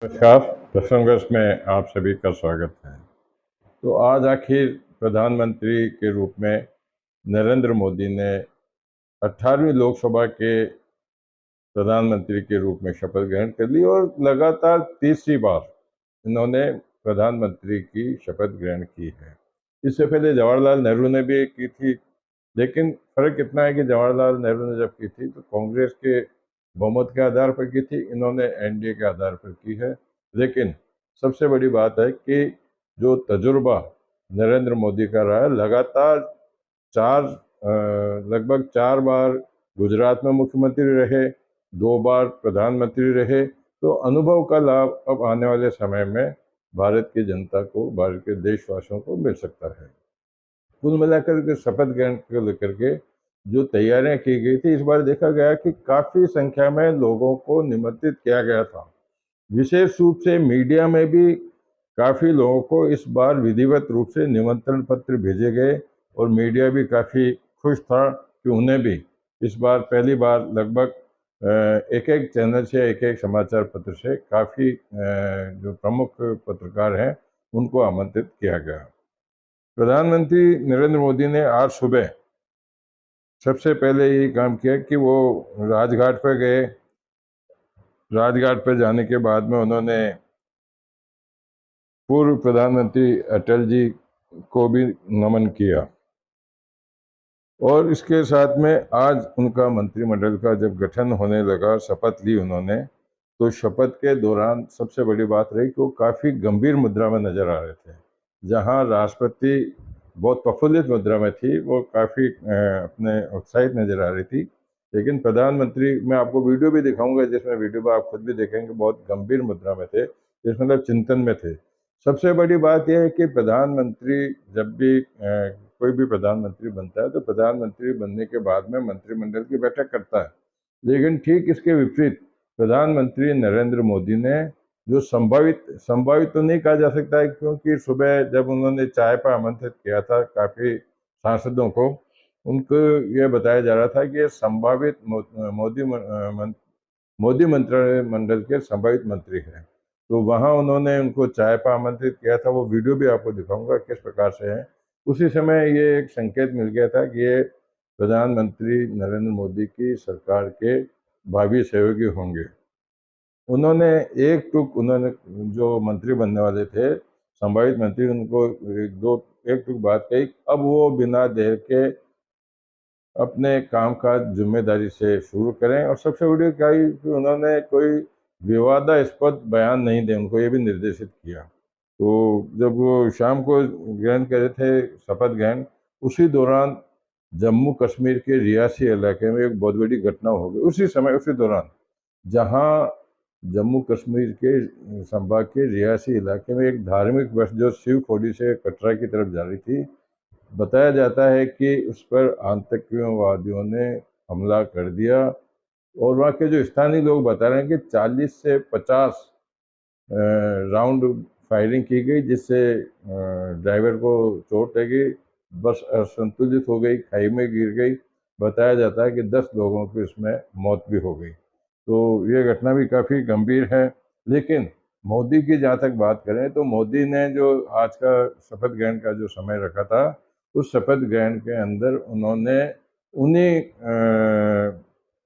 नमस्कार। प्रसंगर्ष में आप सभी का स्वागत है। तो आज आखिर प्रधानमंत्री के रूप में नरेंद्र मोदी ने 18वीं लोकसभा के प्रधानमंत्री के रूप में शपथ ग्रहण कर ली और लगातार तीसरी बार इन्होंने प्रधानमंत्री की शपथ ग्रहण की है। इससे पहले जवाहरलाल नेहरू ने भी की थी, लेकिन फर्क इतना है कि जवाहरलाल नेहरू ने जब की थी तो कांग्रेस के बहुमत के आधार पर की थी, इन्होंने एनडीए के आधार पर की है। लेकिन सबसे बड़ी बात है कि जो तजुर्बा नरेंद्र मोदी का रहा है, लगातार लगभग 4 बार गुजरात में मुख्यमंत्री रहे, 2 बार प्रधानमंत्री रहे, तो अनुभव का लाभ अब आने वाले समय में भारत की जनता को, भारत के देशवासियों को मिल सकता है। कुल मिलाकर के शपथ ग्रहण को लेकर के जो तैयारियां की गई थी, इस बार देखा गया कि काफी संख्या में लोगों को निमंत्रित किया गया था। विशेष रूप से मीडिया में भी काफी लोगों को इस बार विधिवत रूप से निमंत्रण पत्र भेजे गए और मीडिया भी काफी खुश था कि उन्हें भी इस बार पहली बार लगभग एक एक चैनल से, एक एक समाचार पत्र से काफी जो प्रमुख पत्रकार हैं उनको आमंत्रित किया गया। प्रधानमंत्री नरेंद्र मोदी ने आज सुबह सबसे पहले ये काम किया कि वो राजघाट पर गए। राजघाट पर जाने के बाद में उन्होंने पूर्व प्रधानमंत्री अटल जी को भी नमन किया और इसके साथ में आज उनका मंत्रिमंडल का जब गठन होने लगा, शपथ ली उन्होंने, तो शपथ के दौरान सबसे बड़ी बात रही कि वो काफ़ी गंभीर मुद्रा में नजर आ रहे थे। जहां राष्ट्रपति बहुत प्रफुल्लित मुद्रा में थी, वो काफ़ी अपने उत्साहित नजर आ रही थी, लेकिन प्रधानमंत्री, मैं आपको वीडियो भी दिखाऊंगा जिसमें वीडियो में आप खुद भी देखेंगे, बहुत गंभीर मुद्रा में थे, जिस मतलब चिंतन में थे। सबसे बड़ी बात यह है कि प्रधानमंत्री जब भी कोई भी प्रधानमंत्री बनता है तो प्रधानमंत्री बनने के बाद में मंत्रिमंडल की बैठक करता है, लेकिन ठीक इसके विपरीत प्रधानमंत्री नरेंद्र मोदी ने जो संभावित संभावित तो नहीं कहा जा सकता है, क्योंकि सुबह जब उन्होंने चाय पर आमंत्रित किया था काफी सांसदों को, उनको यह बताया जा रहा था कि ये संभावित मोदी मंत्रिमंडल के संभावित मंत्री हैं। तो वहां उन्होंने उनको चाय पर आमंत्रित किया था। वो वीडियो भी आपको दिखाऊंगा किस प्रकार से है। उसी समय ये एक संकेत मिल गया था कि ये प्रधानमंत्री नरेंद्र मोदी की सरकार के भावी सहयोगी होंगे। उन्होंने उन्होंने जो मंत्री बनने वाले थे, संभावित मंत्री, उनको एक टूक बात कही, अब वो बिना देर के अपने काम काज जिम्मेदारी से शुरू करें। और सबसे बड़ी क्या है कि उन्होंने कोई विवादास्पद बयान नहीं दे, उनको ये भी निर्देशित किया। तो जब वो शाम को ग्रहण कर रहे थे शपथ ग्रहण, उसी दौरान जम्मू कश्मीर के रियासी इलाके में एक बहुत बड़ी घटना हो गई। उसी समय, उसी दौरान, जहां जम्मू कश्मीर के संभाग के रियासी इलाके में एक धार्मिक बस जो शिव खोड़ी से कटरा की तरफ जा रही थी, बताया जाता है कि उस पर आतंकवादियों ने हमला कर दिया। और वहाँ के जो स्थानीय लोग बता रहे हैं कि 40 से 50 राउंड फायरिंग की गई, जिससे ड्राइवर को चोट लगी, बस असंतुलित हो गई, खाई में गिर गई। बताया जाता है कि 10 लोगों की इसमें मौत भी हो गई। तो ये घटना भी काफ़ी गंभीर है। लेकिन मोदी की जहाँ तक बात करें तो मोदी ने जो आज का शपथ ग्रहण का जो समय रखा था, उस शपथ ग्रहण के अंदर उन्होंने उन्हीं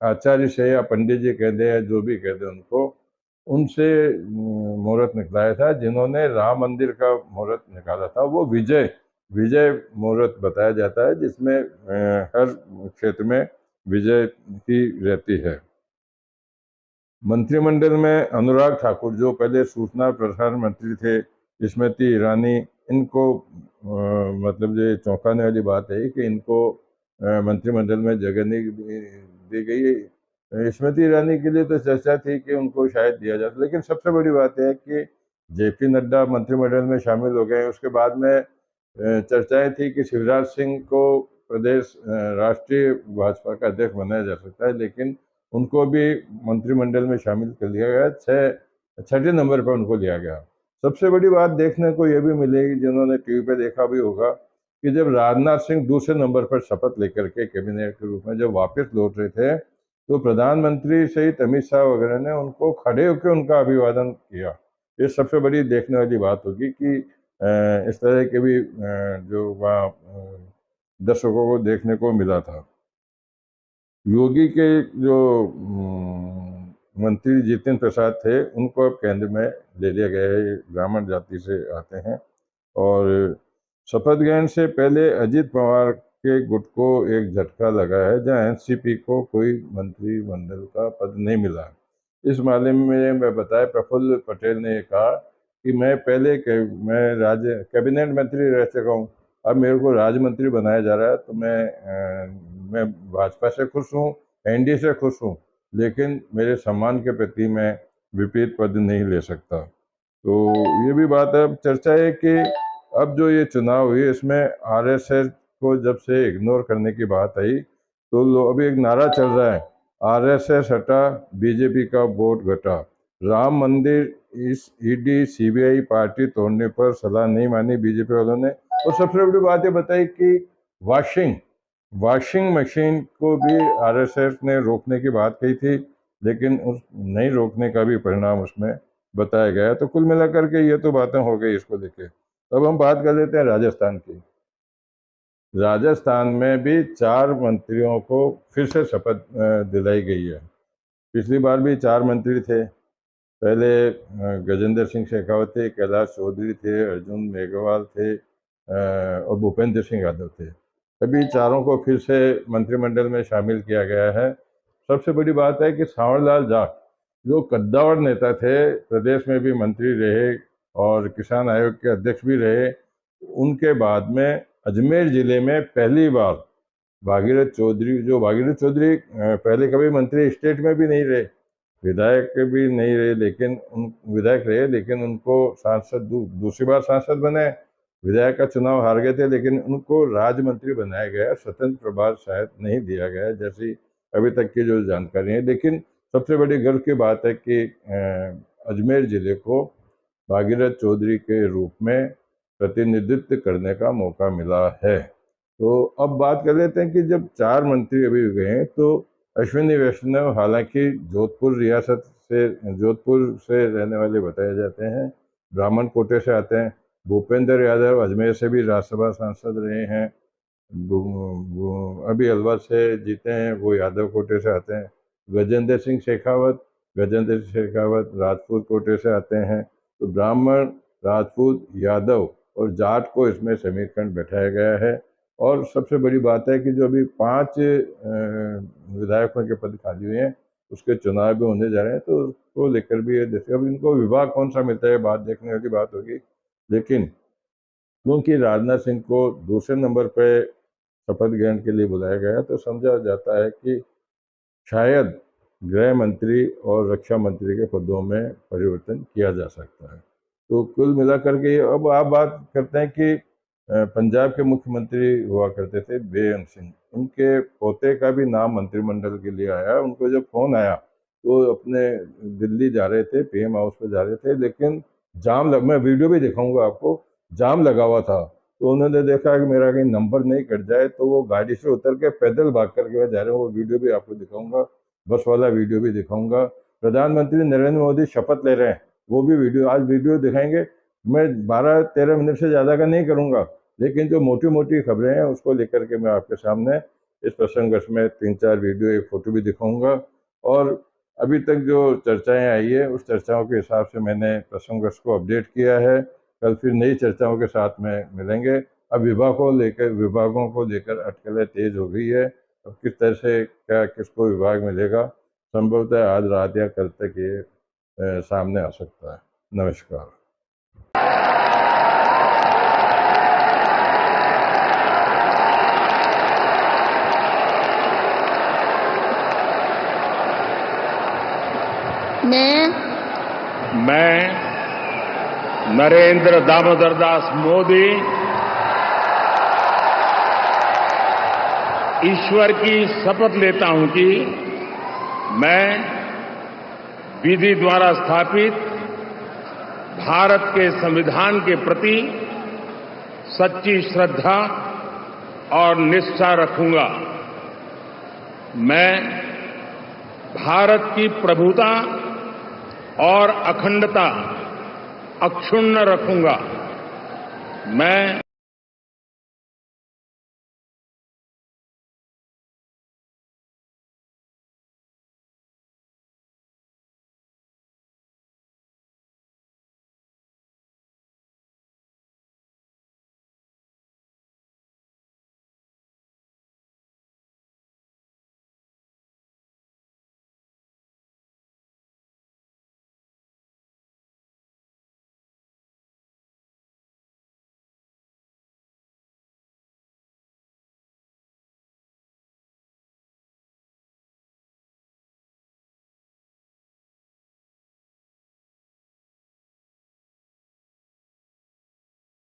आचार्य से या पंडित जी कह दे या जो भी कह दे उनको, उनसे मुहूर्त निकलाया था। जिन्होंने राम मंदिर का मुहूर्त निकाला था, वो विजय विजय मुहूर्त बताया जाता है, जिसमें हर क्षेत्र में विजय की रहती है। मंत्रिमंडल में अनुराग ठाकुर, जो पहले सूचना प्रसारण मंत्री थे, स्मृति ईरानी, इनको मतलब ये चौंकाने वाली बात है कि इनको मंत्रिमंडल में जगह नहीं दी गई। स्मृति ईरानी के लिए तो चर्चा थी कि उनको शायद दिया जाता, लेकिन सबसे बड़ी बात है कि जेपी नड्डा मंत्रिमंडल में शामिल हो गए। उसके बाद में चर्चाएं थी कि शिवराज सिंह को प्रदेश राष्ट्रीय भाजपा का अध्यक्ष बनाया जा सकता है, लेकिन उनको भी मंत्रिमंडल में शामिल कर लिया गया। छठे नंबर पर उनको लिया गया। सबसे बड़ी बात देखने को यह भी मिलेगी, जिन्होंने टीवी पे देखा भी होगा, कि जब राजनाथ सिंह दूसरे नंबर पर शपथ लेकर के कैबिनेट के रूप में जब वापस लौट रहे थे, तो प्रधानमंत्री सहित अमित शाह वगैरह ने उनको खड़े होकर उनका अभिवादन किया। ये सबसे बड़ी देखने वाली बात होगी कि इस तरह के भी जो वहाँ दर्शकों को देखने को मिला था। योगी के जो मंत्री जितेंद्र प्रसाद थे, उनको अब केंद्र में ले लिया गया है। ब्राह्मण जाति से आते हैं और शपथ ग्रहण से पहले अजित पवार के गुट को एक झटका लगा है, जहां एनसीपी को कोई मंत्रिमंडल का पद नहीं मिला। इस मामले में मैं बताया, प्रफुल्ल पटेल ने कहा कि मैं पहले मैं कैबिनेट मंत्री रह चुका हूँ, अब मेरे को राज्य मंत्री बनाया जा रहा है, तो मैं भाजपा से खुश हूँ, एनडीए से खुश हूँ, लेकिन मेरे सम्मान के प्रति मैं विपरीत पद नहीं ले सकता। तो ये भी बात है। अब चर्चा है कि अब जो ये चुनाव हुई, इसमें आरएसएस को जब से इग्नोर करने की बात आई, तो अभी एक नारा चल रहा है, आरएसएस हटा, बीजेपी का वोट घटा। राम मंदिर इस ईडी सीबीआई पार्टी तोड़ने पर सलाह नहीं मानी बीजेपी वालों ने। और सबसे बड़ी बात ये बताई कि वॉशिंग मशीन को भी आरएसएस ने रोकने की बात कही थी, लेकिन उस नहीं रोकने का भी परिणाम उसमें बताया गया। तो कुल मिलाकर के ये तो बातें हो गई इसको लेके। अब हम बात कर लेते हैं राजस्थान की। राजस्थान में भी 4 मंत्रियों को फिर से शपथ दिलाई गई है। पिछली बार भी 4 मंत्री थे। पहले गजेंद्र सिंह शेखावत थे, कैलाश चौधरी थे, अर्जुन मेघवाल थे और भूपेंद्र सिंह यादव थे। अभी चारों को फिर से मंत्रिमंडल में शामिल किया गया है। सबसे बड़ी बात है कि सांवरलाल जाट, जो कद्दावर नेता थे, प्रदेश में भी मंत्री रहे और किसान आयोग के अध्यक्ष भी रहे, उनके बाद में अजमेर जिले में पहली बार भागीरथ चौधरी पहले कभी मंत्री स्टेट में भी नहीं रहे, विधायक भी नहीं रहे, लेकिन विधायक रहे, लेकिन उनको सांसद दूसरी बार सांसद बने। विधायक का चुनाव हार गए थे, लेकिन उनको राज्य मंत्री बनाया गया, स्वतंत्र प्रभार शायद नहीं दिया गया, जैसी अभी तक की जो जानकारी है। लेकिन सबसे बड़ी गर्व की बात है कि अजमेर जिले को भागीरथ चौधरी के रूप में प्रतिनिधित्व करने का मौका मिला है। तो अब बात कर लेते हैं कि जब 4 मंत्री अभी गए हैं, तो अश्विनी वैष्णव हालांकि जोधपुर से रहने वाले बताए जाते हैं, ब्राह्मण कोटे से आते हैं। भूपेंद्र यादव अजमेर से भी राज्यसभा सांसद रहे हैं, अभी अलवर से जीते हैं, वो यादव कोटे से आते हैं। गजेंद्र सिंह शेखावत राजपूत कोटे से आते हैं। तो ब्राह्मण, राजपूत, यादव और जाट को इसमें समीकरण बैठाया गया है। और सबसे बड़ी बात है कि जो अभी 5 विधायकों के पद खाली हुए हैं, उसके चुनाव भी होने जा रहे हैं, तो उसको लेकर भी ये देखिए, अब इनको विभाग कौन सा मिलता है, बात देखने वाली बात होगी। लेकिन क्योंकि राजनाथ सिंह को दूसरे नंबर पे शपथ ग्रहण के लिए बुलाया गया, तो समझा जाता है कि शायद गृह मंत्री और रक्षा मंत्री के पदों में परिवर्तन किया जा सकता है। तो कुल मिलाकर के अब आप बात करते हैं कि पंजाब के मुख्यमंत्री हुआ करते थे बेअंत सिंह, उनके पोते का भी नाम मंत्रिमंडल के लिए आया। उनको जब फोन आया तो अपने दिल्ली जा रहे थे, पीएम हाउस पे जा रहे थे, लेकिन मैं वीडियो भी दिखाऊंगा आपको, जाम लगा हुआ था। तो उन्होंने देखा कि मेरा कहीं नंबर नहीं कट जाए, तो वो गाड़ी से उतर के पैदल भाग करके जा रहे हैं। वो वीडियो भी आपको दिखाऊंगा, बस वाला वीडियो भी दिखाऊंगा। प्रधानमंत्री नरेंद्र मोदी शपथ ले रहे हैं, वो भी आज वीडियो दिखाएंगे। मैं 12-13 मिनट से ज़्यादा का नहीं करूँगा, लेकिन जो मोटी मोटी खबरें हैं उसको लेकर के मैं आपके सामने इस प्रसंग में 3-4 वीडियो, एक फोटो भी दिखाऊंगा। और अभी तक जो चर्चाएं आई है, उस चर्चाओं के हिसाब से मैंने प्रसंग को अपडेट किया है। कल फिर नई चर्चाओं के साथ में मिलेंगे। अब विभागों को लेकर अटकलें तेज हो गई है। अब किस तरह से क्या किसको विभाग मिलेगा, संभवतः आज रात या कल तक ये सामने आ सकता है। नमस्कार। मैं नरेंद्र दामोदर दास मोदी ईश्वर की शपथ लेता हूं कि मैं विधि द्वारा स्थापित भारत के संविधान के प्रति सच्ची श्रद्धा और निष्ठा रखूंगा। मैं भारत की प्रभुता और अखंडता अक्षुण्ण रखूंगा। मैं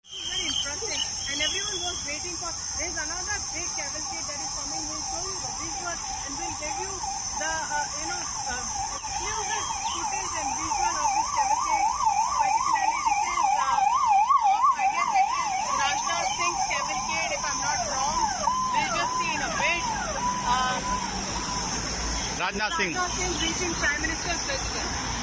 very interesting, and everyone was waiting for. There's another big cavalcade that is coming. We'll show you the visual, and we'll give you the exclusive footage and visual of this cavalcade. Particularly, this is I guess it is Rajnath Singh's cavalcade, if I'm not wrong. We'll just see in a bit. Rajnath Singh. Rajnath Singh reaching Prime Minister's residence.